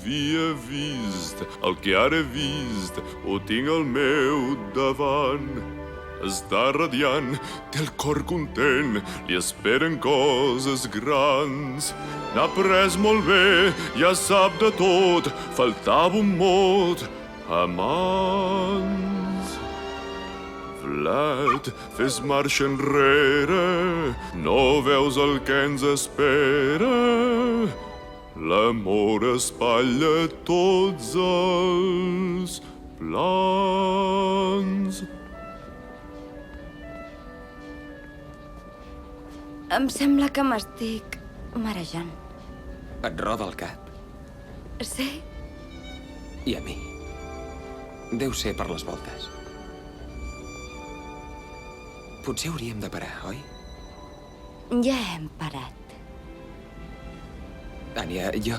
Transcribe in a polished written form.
havia vist, el que ara he vist ho tinc al meu davant. Està radiant, té el cor content, li esperen coses grans. N'ha après molt bé, ja sap de tot, faltava un mot, amants. Vlad, fes marxa enrere, no veus el que ens espera. L'amor espatlla tots els plans. Em sembla que m'estic marejant. Et roda el cap. Sí? I a mi. Deu ser per les voltes. Potser hauríem de parar, oi? Ja hem parat. Ània, jo...